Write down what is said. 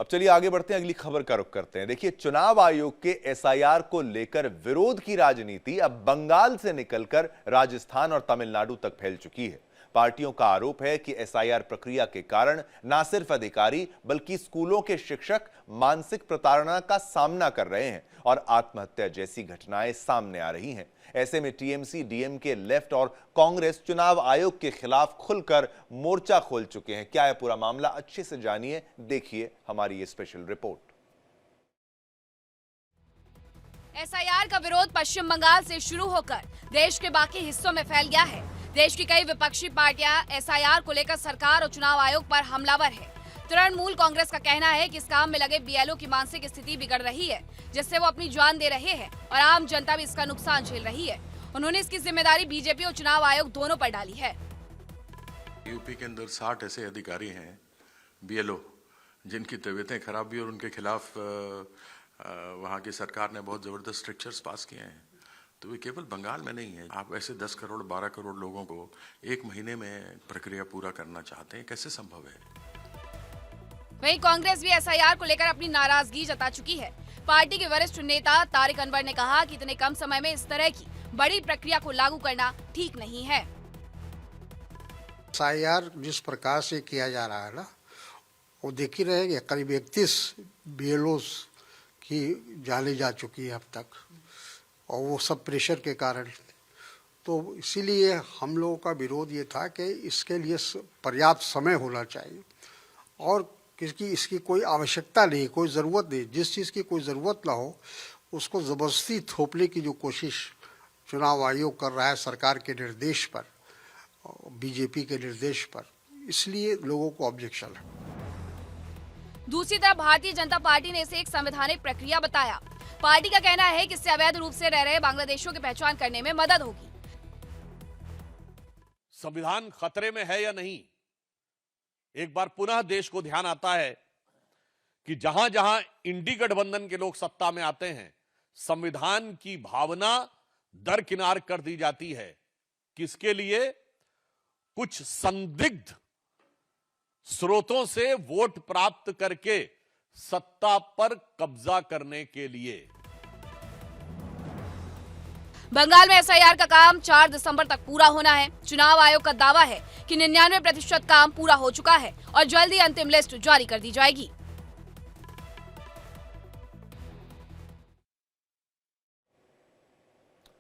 अब चलिए आगे बढ़ते हैं, अगली खबर का रुख करते हैं। देखिए, चुनाव आयोग के एसआईआर को लेकर विरोध की राजनीति अब बंगाल से निकलकर राजस्थान और तमिलनाडु तक फैल चुकी है। पार्टियों का आरोप है कि एसआईआर प्रक्रिया के कारण न सिर्फ अधिकारी बल्कि स्कूलों के शिक्षक मानसिक प्रताड़ना का सामना कर रहे हैं और आत्महत्या जैसी घटनाएं सामने आ रही हैं। ऐसे में टीएमसी, डीएमके, लेफ्ट और कांग्रेस चुनाव आयोग के खिलाफ खुलकर मोर्चा खोल चुके हैं। क्या है पूरा मामला, अच्छे से जानिए, देखिए हमारी ये स्पेशल रिपोर्ट। एसआईआर का विरोध पश्चिम बंगाल से शुरू होकर देश के बाकी हिस्सों में फैल गया है। देश की कई विपक्षी पार्टियां एसआईआर को लेकर सरकार और चुनाव आयोग पर हमलावर है। तृणमूल कांग्रेस का कहना है कि इस काम में लगे बीएलओ की मानसिक स्थिति बिगड़ रही है, जिससे वो अपनी जान दे रहे हैं और आम जनता भी इसका नुकसान झेल रही है। उन्होंने इसकी जिम्मेदारी बीजेपी और चुनाव आयोग दोनों पर डाली है। यूपी के अंदर 60 ऐसे अधिकारी हैं बीएलओ जिनकी तबीयतें खराब भी और उनके खिलाफ वहाँ की सरकार ने बहुत जबरदस्त स्ट्रिक्चर्स पास किए हैं। तो ये केवल बंगाल में नहीं है। आप ऐसे 10 करोड़ 12 करोड़ लोगों को एक महीने में प्रक्रिया पूरा करना चाहते हैं, कैसे संभव है? वहीं कांग्रेस भी एसआईआर को लेकर अपनी नाराजगी जता चुकी है। पार्टी के वरिष्ठ नेता तारिक अनवर ने कहा कि इतने कम समय में इस तरह की बड़ी प्रक्रिया को लागू करना ठीक नहीं है। एसआईआर जिस प्रकार से किया जा रहा है ना, वो देख ही रहे हैं, करीब 31 बीएलओ की जाने जा चुकी है अब तक, और वो सब प्रेशर के कारण। तो इसीलिए हम लोगों का विरोध ये था कि इसके लिए पर्याप्त समय होना चाहिए और इसकी कोई आवश्यकता नहीं, कोई ज़रूरत नहीं। जिस चीज़ की कोई ज़रूरत ना हो उसको ज़बरदस्ती थोपने की जो कोशिश चुनाव आयोग कर रहा है सरकार के निर्देश पर, बीजेपी के निर्देश पर, इसलिए लोगों को ऑब्जेक्शन है। दूसरी तरफ भारतीय जनता पार्टी ने इसे एक संवैधानिक प्रक्रिया बताया। पार्टी का कहना है कि इससे अवैध रूप से रह रहे बांग्लादेशियों की पहचान करने में मदद होगी। संविधान खतरे में है या नहीं, एक बार पुनः देश को ध्यान आता है कि जहां जहां इंडी गठबंधन के लोग सत्ता में आते हैं, संविधान की भावना दरकिनार कर दी जाती है। किसके लिए? कुछ संदिग्ध स्रोतों से वोट प्राप्त करके सत्ता पर कब्जा करने के लिए। बंगाल में एसआईआर का काम 4 दिसंबर तक पूरा होना है। चुनाव आयोग का दावा है कि 99% काम पूरा हो चुका है और जल्द ही अंतिम लिस्ट जारी कर दी जाएगी।